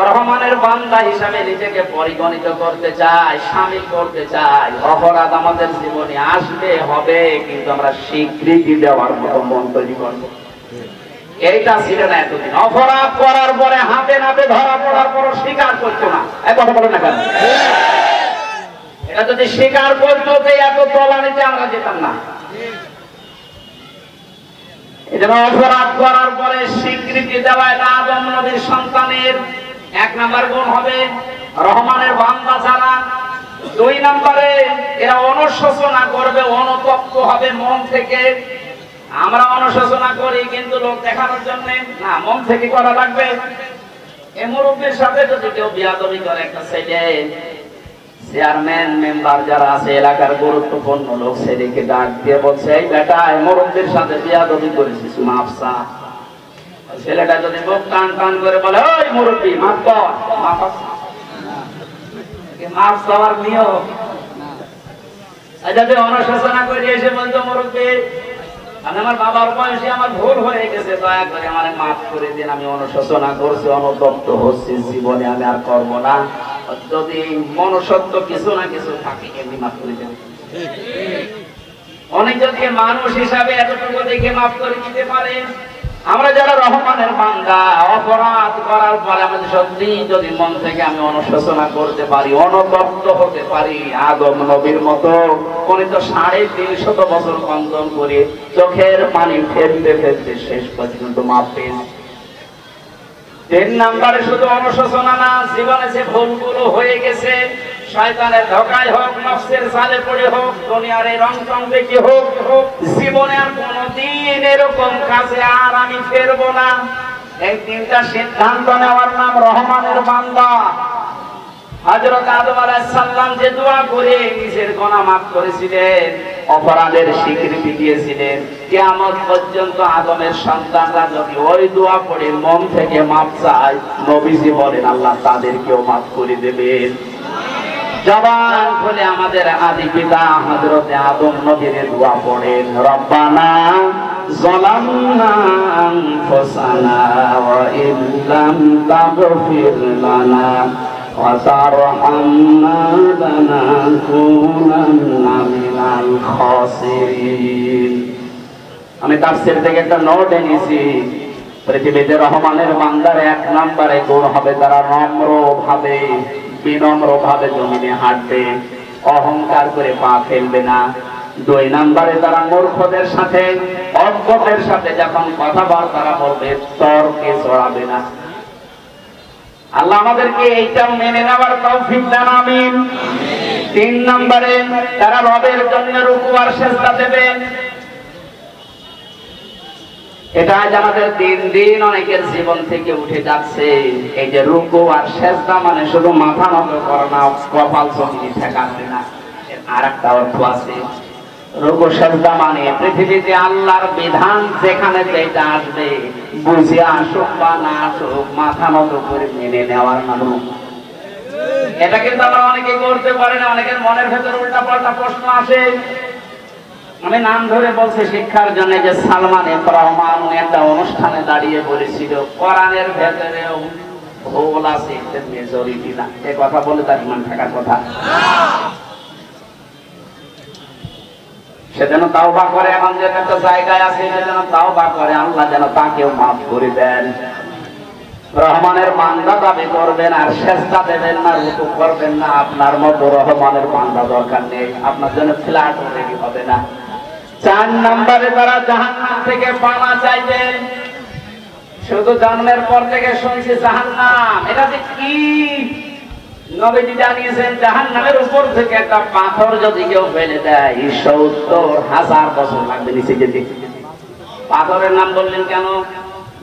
রহমানের বান্দা হিসাবে নিজেকে পরিগণিত করতে চাই, শামিল করতে চাই, অপরাধ আমাদের জীবনে আসবে হবে, কিন্তু আমরা স্বীকৃতি দেওয়ার মতো মন তৈরি করবো। এইটা ছিল না এতদিন। অপরাধ করার পরে হাতে নাতে ধরা পড়ার পর স্বীকার করতো না, কথা বলে না কেন? এটা যদি স্বীকার করতো যে এত তলানিতে আমরা যেতাম না। এজন্য অপরাধ করার পরে স্বীকৃতি দেওয়া এটা আদম নবীর সন্তানের 1 নম্বর গুণ হবে। রহমানের বান্দা যারা 2 নম্বরে এরা অনুশোচনা করবে, অনুতপ্ত হবে মন থেকে। আমরা অনুশোচনা করি কিন্তু লোক দেখানোর জন্য না, মন থেকে করা লাগবে। এই মুরব্বীর সাথে যদি কেউ বিয়াদবি করে, একটা ছেলে চেয়ারম্যান মেম্বার যারা আছে এলাকার গুরুত্বপূর্ণ লোক, ছেলেকে ডাক দিয়ে বলছে এই বেটা এই মুরব্বীর সাথে বিয়াদবি করেছিস, মাফ চা। ছেলেটা যদি মুখ টান টান করে বলে ওই মুরব্বী মাফ কর, মাফ চাওয়ার নিয়ম। যদি অনুশোচনা করে এসে বলতো মুরব্বী আমার বাবার বয়সে আমার ভুল হয়ে গেছে, দয়া করে আমার মাফ করে দিন, আমি অনুশোচনা করছি, অনুতপ্ত হচ্ছি, জীবনে আমি আর করবো না। যদি মনুষ্যত্ব কিছু না কিছু থাকে এমনি মাফ করে দেন। অনেক যদি মানুষ হিসাবে এতটুকু দেখে মাফ করে দিতে পারে। আমরা যারা রহমানের বান্দা, অপরাধ করার পরে আমাদের সত্যি যদি মন থেকে আমি অনুশোচনা করতে পারি, অনুতপ্ত হতে পারি, আদম নবীর মতো উনি তো 350 বছর কন্দন করে চোখের পানি ফেলতে ফেলতে শেষ পর্যন্ত মাপ পেয়েছে। 3 নম্বরে শুধু অনুশোচনা না, জীবনে যে ভুলগুলো হয়ে গেছে, শয়তানের ধোঁকায় হোক, নফসের জালে পড়ে হোক, দুনিয়ার এই রংচং দেখে হোক, জীবনে আর কোনোদিন এরকম কাজে আর আমি ফেরবো না। এই 3টা সিদ্ধান্ত নেওয়ার নাম রহমানের বান্দা। হযরত আদম আলাইহিস সালাম যে দোয়া করে নিজের গুনাহ মাফ করেছিলেন, অপরাধের স্বীকৃতি দিয়েছিলেন, কিয়ামত পর্যন্ত আদমের সন্তানরা যদি ওই দোয়া পড়ে মন থেকে মাপ চায়, নবীজি বলেন আল্লাহ তাদেরকেও মাফ করে দেবেন। জবান খুলে আমাদের আদি পিতা হযরতে আদম নবীর দোয়া পড়েন, রব্বানা যালামনা আনফুসানা ওয়া ইল্লাম তাগফির লানা ওয়া তারহামনা লানাকুনান্না মিনাল খাসিরিন। আমি তাফসীর থেকে একটা নোট এনেছি, পৃথিবীতে রহমানের বান্দার 1 নম্বরে গুণ হবে তারা বিনম্র ভাবে জমিনে হাঁটবে, অহংকার করে পা ফেলবে না। 2 নম্বরে তারা মূর্খদের সাথে অজ্ঞদের সাথে যখন কথাবার্তা বলবে তর্কে জড়াবে না। আল্লাহ আমাদেরকে এইটা মেনে নেওয়ার তৌফিক দান, আমিন। 3 নম্বরে তারা রবের জন্য রুকু আর সিজদা দেবে। এটা আজ আমাদের দিন দিন অনেকের জীবন থেকে উঠে যাচ্ছে। এই যে রুকু আর সিজদা মানে শুধু মাথা নত করা না, কপাল জমিনে ঠেকাবে না, আর একটা অর্থ আছে। রুকু সিজদা মানে পৃথিবীতে আল্লাহর বিধান যেখানে যেটা আসবে, বুঝে আসুক বা না আসুক, মাথা নত করে মেনে নেওয়ার মানুষ। এটা কিন্তু আমরা অনেকে করতে পারি না। অনেকের মনের ভেতর উল্টা পাল্টা প্রশ্ন আসে। আমি নাম ধরে বলছি শিক্ষার জন্য, যে সালমান এফ রহমান একটা অনুষ্ঠানে দাঁড়িয়ে বলেছিল কোরআনের ভেতরেও ভুল আছে, মেজরিটি না। এ কথা বলে তার ইমান থাকার কথা। সে যেন তাওবা করে, এমন যে একটা জায়গায় আছে সে যেন তাওবা করে, আল্লাহ যেন তাকেও মাফ করে দেন। রহমানের বান্দা দাবি করবেন আর সিজদা দেবেন না, রুকু করবেন না, আপনার মতো রহমানের বান্দা দরকার নেই, আপনার জন্য ফ্ল্যাট রেডি হবে না। 4 নম্বরে তারা জাহান্নাম থেকে পানা চাইবে। শুধু জন্মের পর থেকে শুনছি জাহান্নাম, এটা যে কি নবীজি জানিয়েছেন, জাহান্নামের উপর থেকে একটা পাথর যদি কেউ ফেলে দেয় 70,000 বছর লাগবে নিচে যেতে। পাথরের নাম বললেন কেন?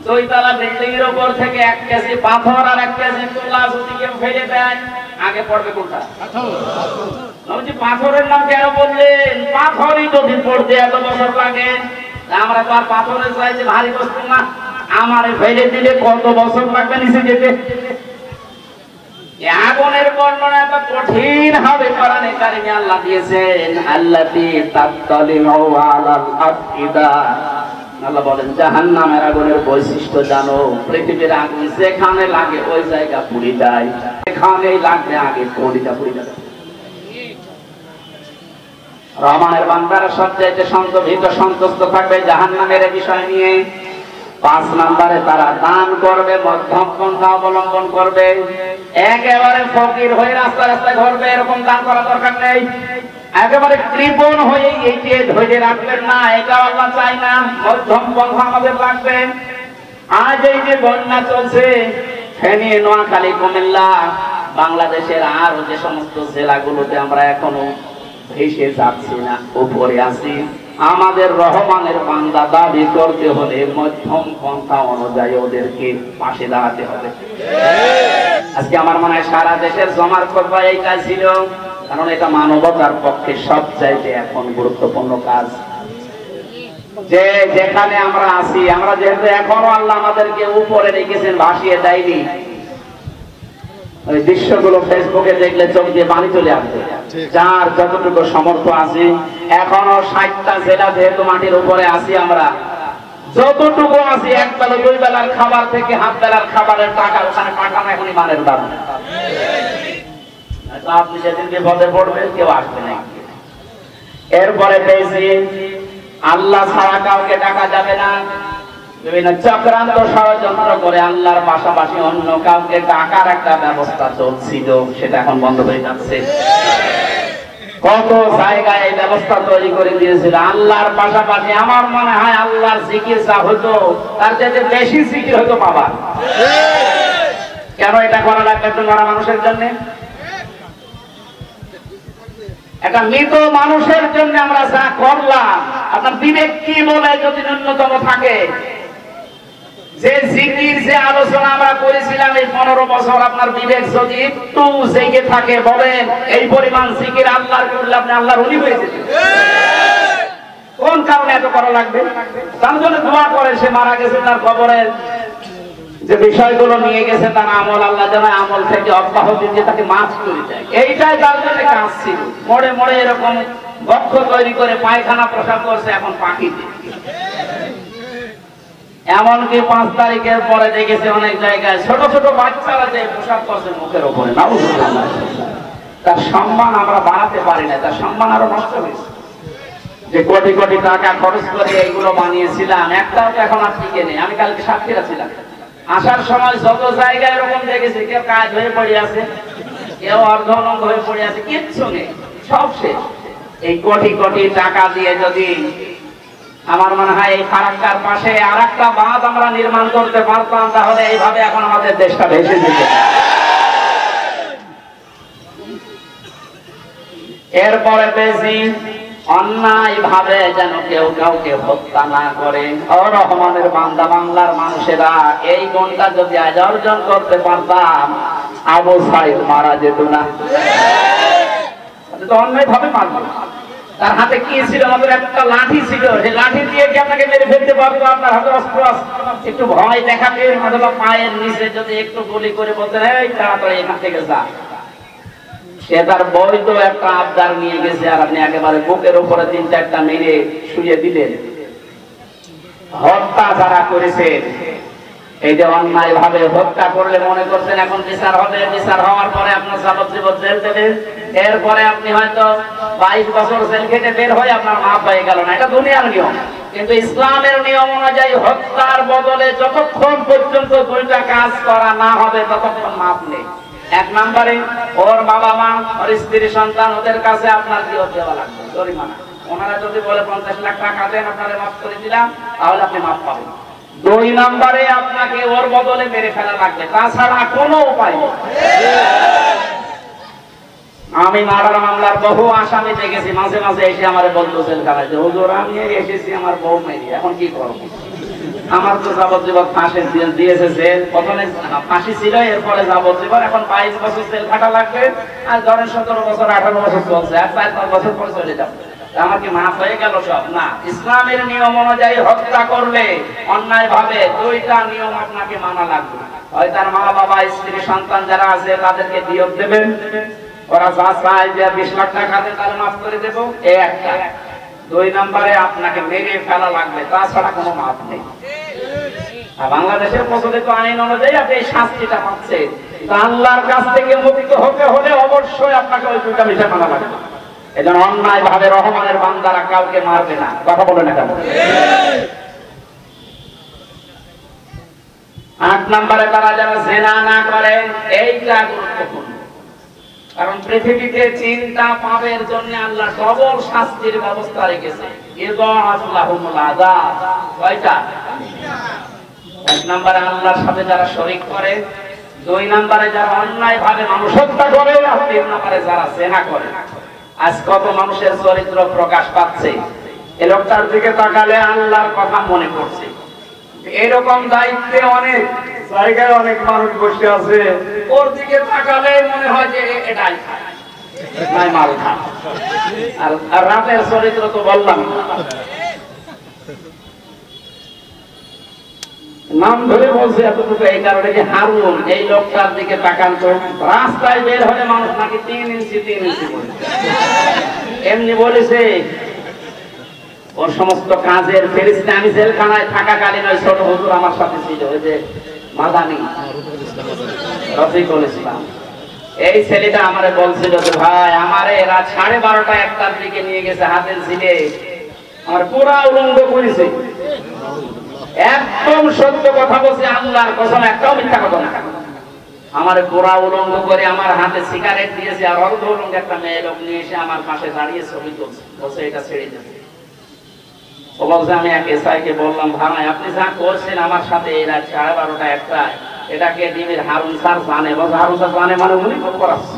2 তলা বিল্ডিং এর উপর থেকে 1 কেজি পাথর আর 1 কেজি তুলা যদি কেউ ফেলে দেয়, আগে পড়বে কোনটা? নবীজি পাথরের নাম কেন বললেন? পাথরই যদি পড়তে এত বছর লাগে, আমরা তো আর পাথরের চাইতে ভারী বস্তু না, আমারে ফেলে দিলে কত বছর লাগবে নিচে যেতে? আগুনের বর্ণনা এত কঠিন হবে কোরআনে কারিমে আল্লাহ দিয়েছেন, আল্লাতী তাত্তালিউ আলাল আফইদা। আল্লাহ বলেন জাহান্নামের আগুনের বৈশিষ্ট্য জানো, পৃথিবীর আগুন যেখানে লাগে ওই জায়গা পুড়ে যায়, যেখানেই লাগবে আগে কলিজা পুড়ে যাবে। রহমানের বান্দারা সবচেয়ে সন্তোষিত সন্তুষ্ট থাকবে জাহান্নামের বিষয় নিয়ে। 5 নম্বরে তারা দান করবে, মধ্যম পন্থা অবলম্বন করবে। একেবারে ফকির হয়ে রাস্তা রাস্তায় ঘুরবে, এরকম দান করা দরকার নেই। একেবারে কৃপণ হয়ে এইটি ধৈর্য রাখবেন না, এটা আল্লাহ চায় না। মধ্যম পন্থা আমাদের লাগবে। আজ এই যে বন্যা চলছে, ফেনী, নোয়াখালী, কুমিল্লা, বাংলাদেশের আরো যে সমস্ত জেলাগুলোতে আমরা এখনো ভেসে যাচ্ছি না, উপরে আছি। আমাদের রহমানের বান্দা দাবি করতে হলে মধ্যম পন্থা অনুযায়ী ওদেরকে পাশে দাঁড়াতে হবে। আজকে আমার মনে হয় সারা দেশের জমার কথা এইটা ছিল, কারণ এটা মানবতার পক্ষে সবচাইতে এখন গুরুত্বপূর্ণ কাজ। যে যেখানে আমরা আছি, আমরা যেহেতু এখনো আল্লাহ আমাদেরকে উপরে রেখেছেন, ভাসিয়ে দেয়নি। ওই দৃশ্যগুলো ফেসবুকে দেখলে চোখ দিয়ে পানি চলে আসবে। যার যতটুকু সমর্থ আছে, এখনো 60টা জেলা যেহেতু মাটির উপরে আছি, আমরা যতটুকু আছি 1 বেলা 2 বেলার খাবার থেকে হাফ বেলার খাবারের টাকা ওখানে পাঠানো এখনই মানের দাম। আপনি যেদিন বিপদে পড়বেন কেউ আসবে না। এরপরে পেয়েছি আল্লাহ ছাড়া কাউকে ডাকা যাবে না। বিভিন্ন চক্রান্ত ষড়যন্ত্র করে আল্লাহর পাশাপাশি অন্য কাউকে ডাকার একটা ব্যবস্থা চলছিল, সেটা এখন বন্ধ হয়ে যাচ্ছে। কত জায়গায় এই ব্যবস্থা তৈরি করে দিয়েছিল আল্লাহর পাশাপাশি। আমার মনে হয় আল্লাহর জিকির যা হতো তার চাইতে বেশি জিকির হতো বাবা। কেন এটা করা লাগবে? তোমরা মানুষের জন্য, একটা মৃত মানুষের জন্য আমরা যা করলাম, আপনার বিবেক কি বলে যদি ন্যূনতম থাকে? যে জিকির, যে আলোচনা আমরা করেছিলাম এই 15 বছর, আপনার বিবেক যদি একটু জেগে থাকে, বলেন এই পরিমাণ জিকির আল্লাহর করলে আপনি আল্লাহর ওলি হয়ে যেতেন। কোন কারণে এত করা লাগবে? তার জন্য দোয়া করে, সে মারা গেছে, তার কবরের যে বিষয়গুলো নিয়ে গেছে তার আমল, আল্লাহ যেন আমল থেকে অব্যাহতি দিয়ে তাকে মাফ করে দেয়, এইটাই তার জন্য কাজ ছিল। মোড়ে মোড়ে এরকম বক্ষ তৈরি করে পায়খানা প্রসাব করছে এখন পাখিতে। এমনকি 5 তারিখের পরে দেখেছে অনেক জায়গায় ছোট ছোট বাচ্চারা যে প্রসাব করছে মুখের উপরে। তার সম্মান আমরা বাড়াতে পারি না, তার সম্মান আরো নষ্ট হয়েছে। যে কোটি কোটি টাকা খরচ করে এইগুলো বানিয়েছিলাম, একটাও তো এখন আর টিকে নেই। আমি কালকে সাক্ষীরা ছিলাম, আসার সময় যত জায়গায় এরকম দেখেছি, কেউ কাজ হয়ে পড়ে আছে, কেউ অর্ধনঙ্গ হয়ে পড়ে আছে, কিচ্ছু নেই, সব শেষ। এই কোটি কোটি টাকা দিয়ে যদি আমার মনে হয় এই ফারাক্কার পাশে আর একটা বাঁধ আমরা নির্মাণ করতে পারতাম, তাহলে এইভাবে এখন আমাদের দেশটা ভেসে যেত। এরপরে বেশি অন্যায় ভাবে যেন কেউ কাউকে হত্যা না করে। ও রহমানের বান্দা, বাংলার মানুষেরা এই গুণটা যদি আজ অর্জন করতে পারতাম, আবু সাইদ মারা যেত না। অন্যায় ভাবে মারবে। তার হাতে কি ছিল? আমাদের একটা লাঠি ছিল, সেই লাঠি দিয়ে কি আপনাকে মেরে ফেলতে পারতো? আপনার হাতে অস্ত্র আছে, একটু ভয় দেখাতে অথবা পায়ের নিচে যদি একটু গুলি করে বলতে, এই তাড়াতাড়ি এখান থেকে যা। সে তার বৈধ একটা আবদার নিয়ে গেছে, আর আপনি একেবারে বুকের উপরে 3-4টা মেরে শুয়ে দিলেন। হত্যা যারা করেছে, এই যে অন্যায় ভাবে হত্যা করলে মনে করছেন এখন বিচার হবে, বিচার হওয়ার পরে আপনার যাবজ্জীবন জেল দেবে, এরপরে আপনি হয়তো 22 বছর জেল খেটে বের হয়ে আপনার মাপ হয়ে গেল না। এটা দুনিয়ার নিয়ম, কিন্তু ইসলামের নিয়ম অনুযায়ী হত্যার বদলে যতক্ষণ পর্যন্ত 2টা কাজ করা না হবে ততক্ষণ মাপ নেই। 1 নম্বরে ওর বাবা মা, ওর স্ত্রী সন্তান, ওদের কাছে আপনার কি দেওয়া লাগবে? জরিমানা। ওনারা যদি বলে 50 লাখ টাকা দেন আপনারা মাফ করে দিলাম, তাহলে আপনি মাফ পাবেন। 2 নম্বরে আপনাকে ওর বদলে মেরে ফেলা লাগবে, তাছাড়া কোনো উপায় নেই। আমি মার্ডার মামলার বহু আসামি দেখেছি, মাঝে মাঝে এসে আমার বলতো জেলখানায় যে হুজুর আমি এসেছি আমার বউ মেরে, এখন কি করবো? আমার তো যাবজ্জীবন ফাঁসি দিয়েছে জেল, প্রথমে ফাঁসি ছিল, এরপরে যাবজ্জীবন, এখন 22 বছর জেল খাটা লাগবে, আর ধরেন 17 বছর 18 বছর চলছে, আর 4-5 বছর পরে চলে যাবে। আমার কি মাফ হয়ে গেল সব? না, ইসলামের নিয়ম অনুযায়ী হত্যা করলে অন্যায় ভাবে 2টা নিয়ম আপনাকে মানা লাগবে। হয় তার মা বাবা, স্ত্রী সন্তান যারা আছে তাদেরকে দিয়ত দেবেন, ওরা যা চায় যে 20 লাখ টাকা দেন তাহলে মাফ করে দেবো, এই একটা। 2 নম্বরে আপনাকে মেরে ফেলা লাগবে, তাছাড়া কোনো মাফ নেই। আর বাংলাদেশের প্রচলিত আইন অনুযায়ী আপনি এই শাস্তিটা পাচ্ছেন, আল্লাহর কাছ থেকে মুক্ত হতে হলে অবশ্যই আপনাকে ওই 2টা বিষয় মানা লাগবে। এজন্য অন্যায় ভাবে রহমানের বান্দারা কাউকে মারবে না। কথা বলে না কেন? 8 নম্বরে তারা যেন জিনা না করে, এইটা গুরুত্বপূর্ণ। কারণ পৃথিবীতে চিন্তা পাপের জন্য আল্লাহ ডবল শাস্তির ব্যবস্থা রেখেছে। কয়টা? 1 নম্বরে আল্লাহর সাথে যারা শরীক করে, 2 নম্বরে যারা অন্যায় ভাবে মানুষ হত্যা করে, আর 3 নম্বরে যারা জিনা করে। আজ কত মানুষের চরিত্র প্রকাশ পাচ্ছে, এই লোকটার দিকে তাকালে আল্লাহর কথা মনে পড়ছে। এরকম দায়িত্বে অনেক জায়গায় অনেক মানুষ বসে আছে, ওর দিকে তাকালে মনে হয় যে এটাই নাই মাল খায়। আর রাতের চরিত্র তো বললাম, নাম ধরে বলছে এতটুকু, এই কারণে যে হারুন এই লোকটার দিকে তাকান তো, রাস্তায় বের হলে মানুষ নাকি 3 ইঞ্চি বলে এমনি বলেছে। ওর সমস্ত কাজের ফেরেশতা, আমি জেলখানায় থাকাকালীন ওই ছোট হুজুর আমার সাথে ছিল, ওই যে মাদানি রফিকুল ইসলাম, এই ছেলেটা আমারে বলছিল যে ভাই আমারে রাত 12:30টা 1টার দিকে নিয়ে গেছে, হাতের ঝিলে আমার পুরা উলঙ্গ করেছে। একদম সত্য কথা বলছে, আল্লাহর কসম, একটাও মিথ্যা কথা না। আমার পুরা উলঙ্গ করে আমার হাতে সিগারেট দিয়েছে, আর অর্ধ উলঙ্গ একটা মেয়ে লোক নিয়ে এসে আমার পাশে দাঁড়িয়ে ছবি তুলছে, বলছে এটা ছেড়ে দেবে। ও বলছে আমি এক এসআইকে বললাম, ভাই আপনি যা করছেন আমার সাথে এই রাত 12:30টা 1টা, এটাকে ডিমের হারুন স্যার জানে? বলছে হারুন স্যার জানে মানে উনি ফোন করাচ্ছে।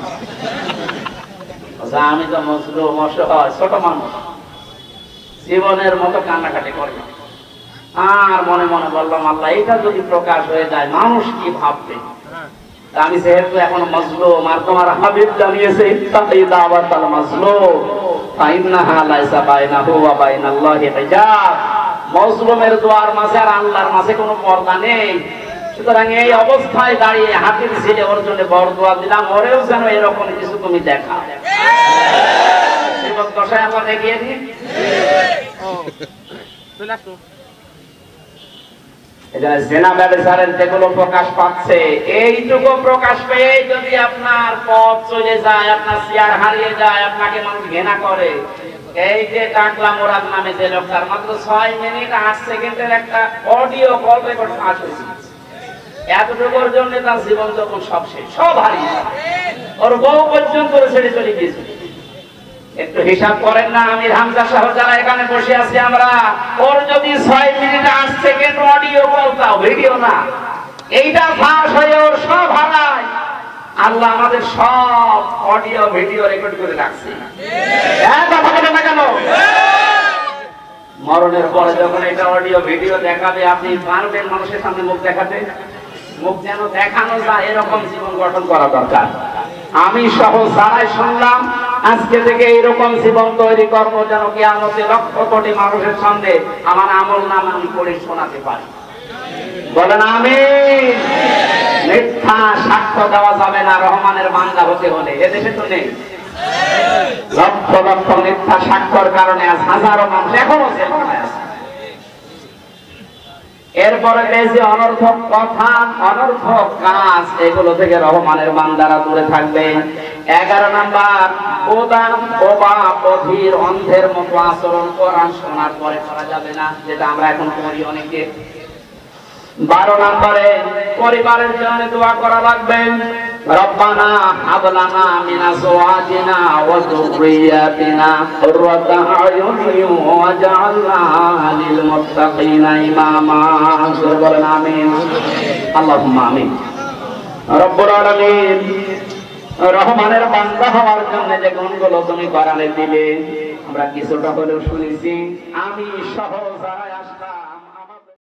আমি তো মজলুম, অসহায় ছোট মানুষ, জীবনের মতো কান্নাকাটি করে। আর মনে মনে বললাম আল্লাহ এটা যদি প্রকাশ হয়ে যায় মানুষ কি ভাববে। আমি যেহেতু এখন মজলুম, আর তোমার হাবিব জানিয়েছে ইত্তাকি দাওয়াতাল মাজলুম, ফাইন্নাহা লাইসা বাইনাহু ওয়া বাইনাল্লাহি হিজাব। মজলুমের দোয়ার মাঝে আর আল্লাহর মাঝে কোনো পর্দা নেই। সুতরাং এই অবস্থায় দাঁড়িয়ে হাতির ছেলে ওর জন্য বড় দোয়া দিলাম, ওরেও যেন এরকম কিছু তুমি দেখাও। জীবন দশায় আমরা দেখিয়ে দিই। জেনা ব্যভিচারের যেগুলো প্রকাশ পাচ্ছে, এইটুকু প্রকাশ পেয়ে যদি আপনার পথ চলে যায়, আপনার চেয়ার হারিয়ে যায়, আপনাকে মানুষ ঘৃণা করে, এই যে টাকলা মোরাদ নামে যে লোকটার মাত্র 6 মিনিট 8 সেকেন্ডের একটা অডিও কল রেকর্ড ফাঁস হয়েছে, এতটুকুর জন্য তার জীবন যখন সব শেষ, সব হারিয়ে, ওর বউ পর্যন্ত ছেড়ে চলে গিয়েছে। একটু হিসাব করেন না, আমি হামজা সহ যারা এখানে বসে আছি আমরা, ওর যদি 6 মিনিট 8 সেকেন্ড অডিও কল, তাও ভিডিও না, এইটা ফাঁস হয়ে ওর সব হারায়। আল্লাহ আমাদের সব অডিও ভিডিও রেকর্ড করে রাখছে। কথা বলে না কেন? মরণের পরে যখন এটা অডিও ভিডিও দেখাবে, আপনি পারবেন মানুষের সামনে মুখ দেখাতে? মুখ যেন দেখানো যায় এরকম জীবন গঠন করা দরকার। আমি সহ যারাই শুনলাম, আজকে থেকে এইরকম জীবন তৈরি করব যেন কিয়ামতে লক্ষ কোটি মানুষের সামনে আমার আমল নামা আমি পড়ে শোনাতে পারি। বলেন আমিন। মিথ্যা সাক্ষ্য দেওয়া যাবে না রহমানের বান্দা হতে হলে। এদেশে তো নেই, লক্ষ লক্ষ মিথ্যা সাক্ষ্যর কারণে আজ হাজারো মানুষ এখনো জেলখানায় আছে। এরপরে যে অনর্থক কথা, অনর্থক কাজ, এগুলো থেকে রহমানের বান্দারা দূরে থাকবে। 11 নাম্বার, বধির অন্ধের মতো আচরণ কোরআন শোনার পরে করা যাবে না, যেটা আমরা এখন করি অনেকে। 12 নম্বরে পরিবারের জন্য দোয়া করা লাগবে। রব্বানা হাব লানা মিন আজওয়াজিনা ওয়া যুররিয়াতিনা কুররাতা আয়ুনিন ওয়াজআলনা লিল মুত্তাকিনা ইমামা। বলেন আমিন। আল্লাহুম্মা আমিন। রব্বুল আলামিন, রহমানের বান্দা হওয়ার জন্য যে গুণগুলো তুমি কোরআনে দিলে, আমরা কিছুটা হলেও শুনেছি। আমি সহ যারা আসলাম